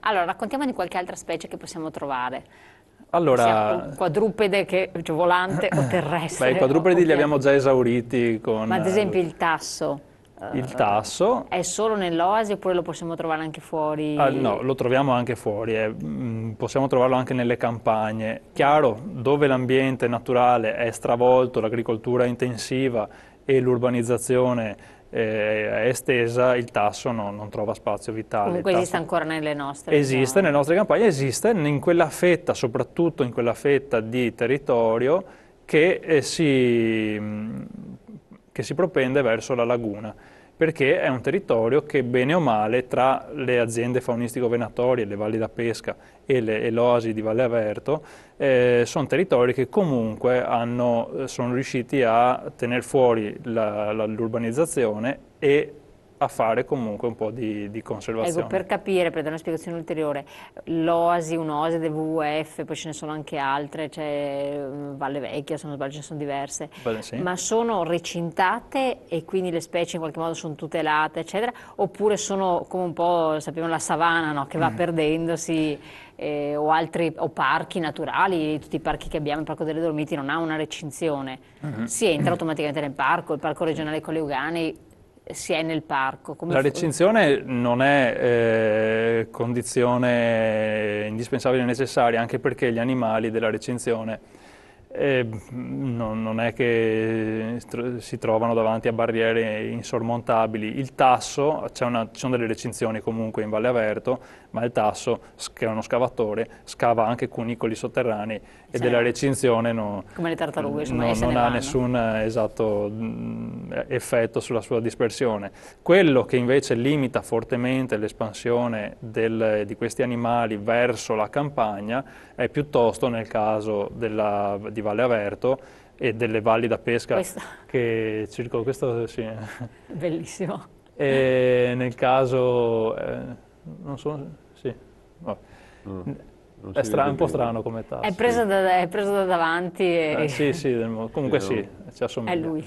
Allora, raccontiamo di qualche altra specie che possiamo trovare. Sia Allora, quadrupede che cioè, volante o beh, i terrestre quadrupedi li abbiamo ovviamente. già esauriti con Ma ad esempio il tasso il tasso. è solo nell'oasi oppure lo possiamo trovare anche Ah, no, fuori? lo troviamo anche fuori, possiamo trovarlo anche nelle campagne. Chiaro, dove l'ambiente naturale è stravolto, l'agricoltura è intensiva e l'urbanizzazione è estesa, il tasso non trova spazio vitale. Il Comunque esiste tasso ancora nelle nostre esiste nelle zone. nostre campagne, esiste in quella fetta, soprattutto in quella fetta di territorio che che si propende verso la laguna, perché è un territorio che bene o male tra le aziende faunistico-venatorie, le valli da pesca e l'oasi di Valle Averto, sono territori che comunque sono riusciti a tenere fuori l'urbanizzazione e a fare comunque un po' di Ecco, per conservazione. capire, per dare una spiegazione ulteriore, l'oasi, un'oasi del WWF, poi ce ne sono anche altre, c'è Valle Vecchia, se non sbaglio, ce ne sono diverse, Beh, sì. ma sono recintate e quindi le specie in qualche modo sono tutelate, eccetera, oppure sono come un po', sappiamo, la savana, no? Che va perdendosi, o altri, o parchi naturali, tutti i parchi che abbiamo, il Parco delle Dolomiti non ha una recinzione, si entra automaticamente nel parco, il Parco regionale Colli Euganei si è nel parco, come La recinzione non è condizione indispensabile e necessaria, anche perché gli animali della recinzione non è che si trovano davanti a barriere insormontabili. Il tasso, ci sono delle recinzioni comunque in Valle Averto, ma il tasso, che è uno scavatore, scava anche cunicoli sotterranei e se ne della va, recinzione come le tartarughe, insomma, e se non ne ha vanno. nessun esatto effetto sulla sua dispersione. Quello che invece limita fortemente l'espansione di questi animali verso la campagna è piuttosto nel caso di Valle Averto e delle valli da pesca Questo che circolo, questo sì. è bellissimo. E nel caso, non so, sì, vabbè. No, non È si vede un po' bene. strano come È tasso. preso è preso da davanti Sì, sì, Sì, comunque sì, no? ci è assomiglia. lui.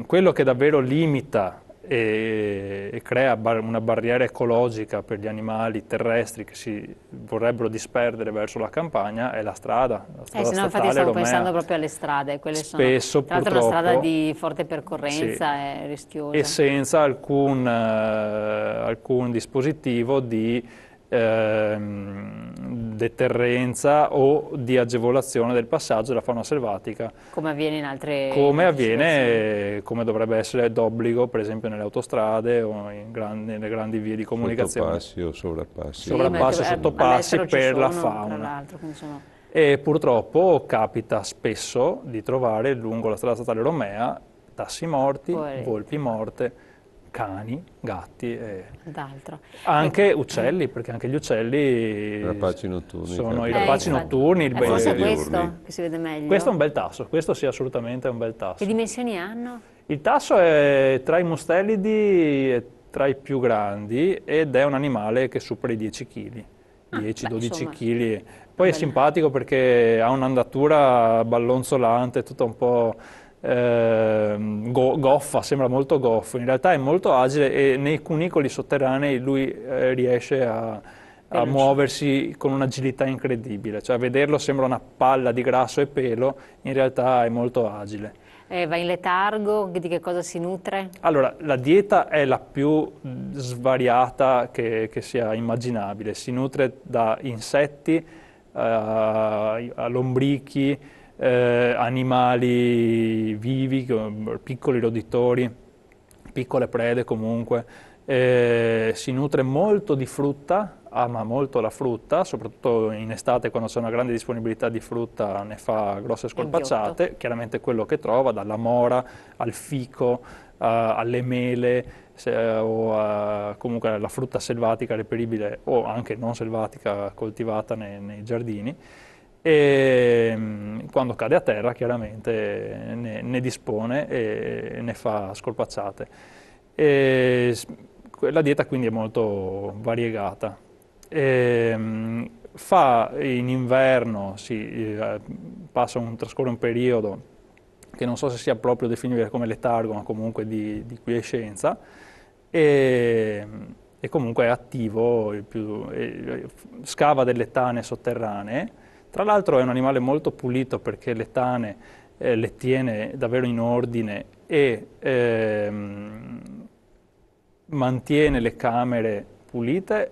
Quello che davvero limita e crea una barriera ecologica per gli animali terrestri che si vorrebbero disperdere verso la campagna è la strada Se no, infatti statale stavo romea. pensando proprio alle strade, quelle sono, Spesso tra l'altro, una strada purtroppo di forte sì, percorrenza e e rischiosa. senza alcun dispositivo di deterrenza o di agevolazione del passaggio della fauna selvatica, Come avviene in come altre situazioni. avviene, come dovrebbe essere d'obbligo, per esempio nelle autostrade o nelle grandi vie di comunicazione. Sottopassi o sovrappassi Sì, ma Sovrappassi e sottopassi all'estero ci per la sono, tra fauna. l'altro, quindi sono... E purtroppo capita spesso di trovare lungo la strada statale romea tassi morti, Poveretti, volpi morte, cani, gatti e d'altro. anche Ecco, uccelli, perché anche gli uccelli rapaci notturni, sono i capita rapaci anche infatti, notturni. è anche forse diurni. questo che si vede Questo è meglio. un bel tasso, questo sì assolutamente è un bel Che tasso. dimensioni hanno? Il tasso è tra i mustelidi è tra i più grandi ed è un animale che supera i 10 kg, Beh, 10-12 insomma, kg. Poi è bella. simpatico perché ha un'andatura ballonzolante, tutta un po' goffa, sembra molto goffo. In realtà è molto agile e nei cunicoli sotterranei lui riesce a Veloce. muoversi con un'agilità incredibile. Cioè a vederlo sembra una palla di grasso e pelo, in realtà è molto agile. Va in letargo, di che cosa si nutre? Allora, la dieta è la più svariata che sia immaginabile. Si nutre da insetti, a lombrichi, animali vivi, piccoli roditori, piccole prede comunque. Si nutre molto di frutta, ama molto la frutta, soprattutto in estate quando c'è una grande disponibilità di frutta ne fa grosse È un ghiotto. scorpacciate, chiaramente quello che trova, dalla mora al fico, alle mele, comunque alla frutta selvatica reperibile o anche non selvatica coltivata nei giardini. E quando cade a terra chiaramente ne dispone e ne fa scorpacciate. La dieta quindi è molto variegata. Fa in inverno, trascorre un periodo che non so se sia proprio definibile come letargo, ma comunque di quiescenza, e e comunque è attivo, scava delle tane sotterranee. Tra l'altro è un animale molto pulito perché le tane le tiene davvero in ordine e mantiene le camere pulite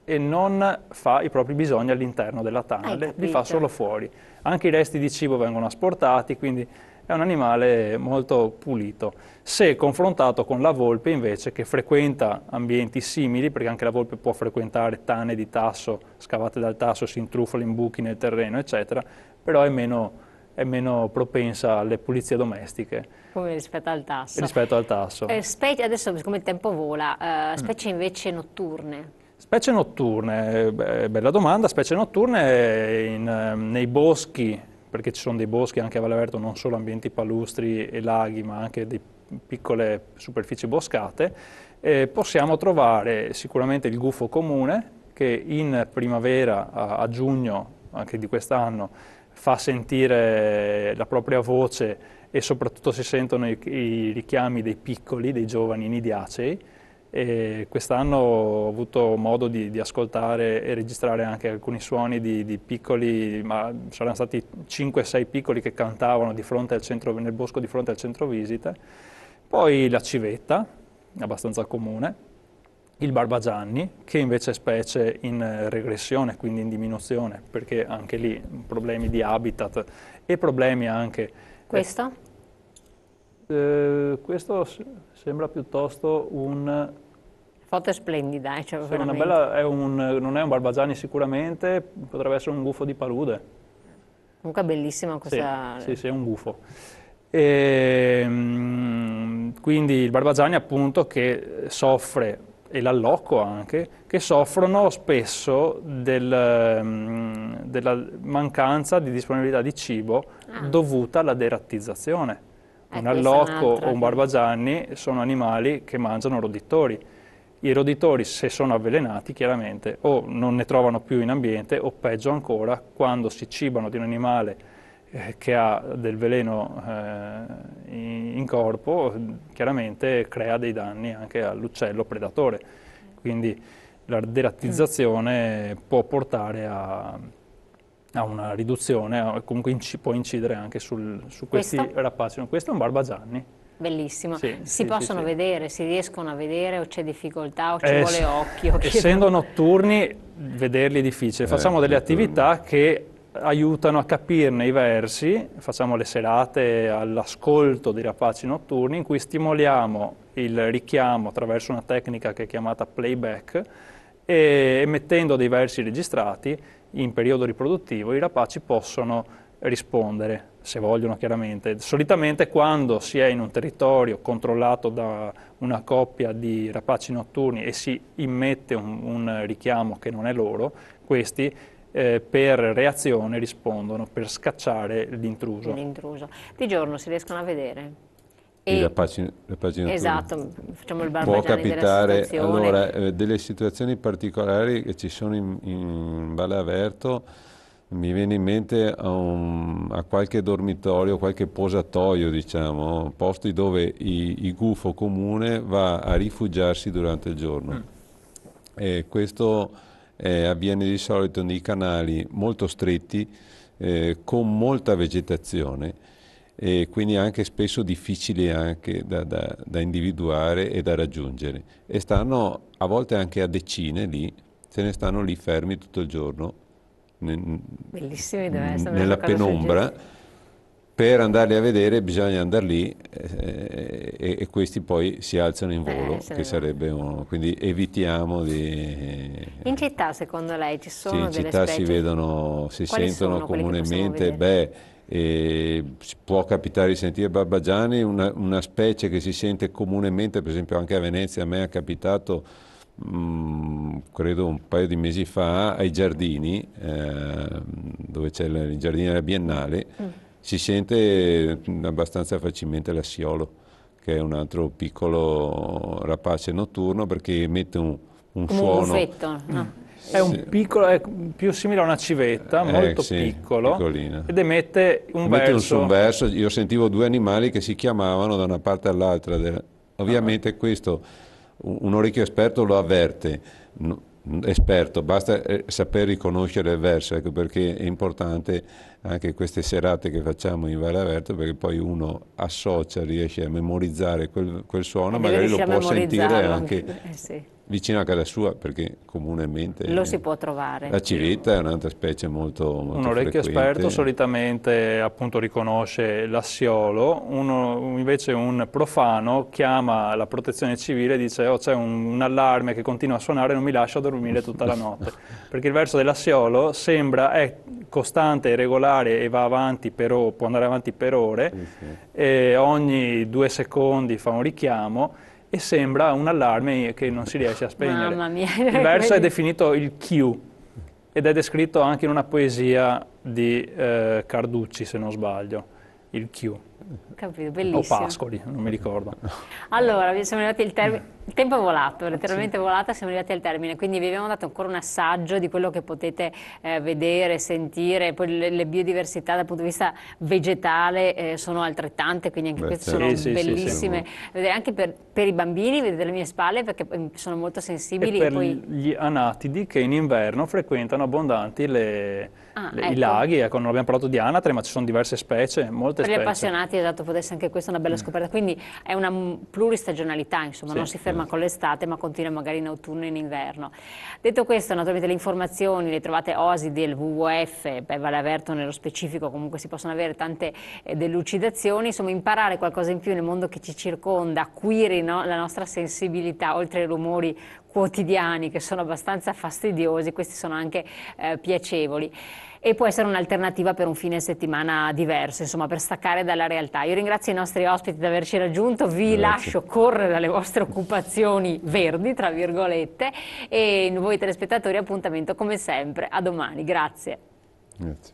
e non fa i propri bisogni all'interno della tana, li fa solo fuori. Anche i resti di cibo vengono asportati, quindi è un animale molto pulito. Se confrontato con la volpe invece, che frequenta ambienti simili, perché anche la volpe può frequentare tane di tasso scavate dal tasso, si intrufola in buchi nel terreno, eccetera, però è meno propensa alle pulizie domestiche. Come rispetto al tasso. Rispetto al tasso. Adesso, siccome il tempo vola, specie invece notturne. Specie notturne, bella domanda. Specie notturne nei boschi, perché ci sono dei boschi anche a Valle Averto, non solo ambienti palustri e laghi, ma anche di piccole superfici boscate, possiamo trovare sicuramente il gufo comune, che in primavera, a giugno, anche di quest'anno, fa sentire la propria voce e soprattutto si sentono i richiami dei piccoli, dei giovani nidiacei. Quest'anno ho avuto modo di ascoltare e registrare anche alcuni suoni di piccoli, ma saranno stati 5-6 piccoli che cantavano nel bosco di fronte al centro visite. Poi la civetta, abbastanza comune, il barbagianni, che invece è specie in regressione, quindi in diminuzione, perché anche lì problemi di habitat e problemi anche... Questo? Questo sembra piuttosto un... La foto è splendida, cioè una bella, non è un barbagianni sicuramente, potrebbe essere un gufo di palude. Comunque è bellissima questa... Sì, è un gufo. Quindi il barbagianni appunto che soffre, e l'allocco anche, che soffrono spesso della mancanza di disponibilità di cibo dovuta alla derattizzazione. Un allocco o un barbagianni sono animali che mangiano roditori. I roditori, se sono avvelenati, chiaramente, o non ne trovano più in ambiente, o peggio ancora, quando si cibano di un animale che ha del veleno in corpo, chiaramente crea dei danni anche all'uccello predatore. Quindi la derattizzazione può portare a una riduzione, comunque può incidere anche su questi rapaci. Questo è un barbagianni. Bellissimo. Sì, si possono vedere, si riescono a vedere o c'è difficoltà o ci vuole occhio? Essendo notturni, vederli è difficile. Facciamo delle attività che aiutano a capirne i versi, facciamo le serate all'ascolto dei rapaci notturni in cui stimoliamo il richiamo attraverso una tecnica che è chiamata playback e emettendo dei versi registrati in periodo riproduttivo i rapaci possono rispondere, se vogliono chiaramente. Solitamente quando si è in un territorio controllato da una coppia di rapaci notturni e si immette un richiamo che non è loro, questi per reazione rispondono per scacciare l'intruso. Di giorno si riescono a vedere? I rapaci notturni. Esatto, facciamo il barbagianni può capitare, della situazione. allora, delle situazioni particolari che ci sono in Valle Averto. Mi viene in mente a qualche dormitorio, qualche posatoio, diciamo, posti dove il gufo comune va a rifugiarsi durante il giorno. E questo avviene di solito nei canali molto stretti, con molta vegetazione, e quindi anche spesso difficili anche da individuare e da raggiungere. E stanno a volte anche a decine lì, se ne stanno lì fermi tutto il giorno. Bellissimi deve essere, nella penombra, per andarli a vedere bisogna andare lì e questi poi si alzano in volo, che sarebbe quindi evitiamo di... In città secondo lei ci sono sì, in delle città specie? si vedono, si sentono comunemente, può capitare di sentire barbagianni, una specie che si sente comunemente, per esempio anche a Venezia, a me è capitato credo un paio di mesi fa ai giardini, dove c'è il giardino della Biennale, si sente abbastanza facilmente l'assiolo, che è un altro piccolo rapace notturno, perché emette un suono. Un buffetto, no? È un piccolo, è più simile a una civetta, molto piccolo, piccolina. Ed emette un verso. Io sentivo due animali che si chiamavano da una parte all'altra. Ovviamente questo un orecchio esperto lo avverte. Esperto, basta saper riconoscere il verso, ecco perché è importante anche queste serate che facciamo in Valle Averto, perché poi uno associa, riesce a memorizzare quel suono, magari lo può sentire anche sì, vicino a casa sua, perché comunemente lo si può trovare. la civetta è un'altra specie molto Un orecchio frequente. esperto solitamente appunto riconosce l'assiolo, invece un profano chiama la protezione civile e dice oh, c'è un allarme che continua a suonare e non mi lascia dormire tutta la notte, perché il verso dell'assiolo è costante e regolare e va avanti può andare avanti per ore, e ogni 2 secondi fa un richiamo e sembra un allarme che non si riesce a spegnere. Mamma mia. Il verso è definito il Q ed è descritto anche in una poesia di Carducci, se non sbaglio, il Q. Capito, O bellissimo. Pascoli, non mi ricordo. Allora, siamo arrivati al termine. Il tempo è volato, letteralmente volato, siamo arrivati al termine, quindi vi abbiamo dato ancora un assaggio di quello che potete vedere, sentire, poi le biodiversità dal punto di vista vegetale sono altrettante, quindi anche queste sono bellissime. Vedere anche per i bambini, vedete le mie spalle perché sono molto sensibili. E per gli anatidi che in inverno frequentano abbondanti i laghi, ecco, non abbiamo parlato di anatre, ma ci sono diverse specie, molte per specie. gli appassionati, esatto, può essere anche questa una bella scoperta, quindi è una pluristagionalità, insomma, non si ferma con l'estate ma continua magari in autunno e in inverno. Detto questo, naturalmente le informazioni le trovate OSI del WWF, per Valle Averto nello specifico, comunque si possono avere tante delucidazioni, insomma imparare qualcosa in più nel mondo che ci circonda, acuire la nostra sensibilità, oltre ai rumori quotidiani che sono abbastanza fastidiosi, questi sono anche piacevoli. E può essere un'alternativa per un fine settimana diverso, insomma, per staccare dalla realtà. Io ringrazio i nostri ospiti di averci raggiunto, vi lascio correre alle vostre occupazioni verdi, tra virgolette, e voi telespettatori appuntamento come sempre, a domani, grazie. Grazie.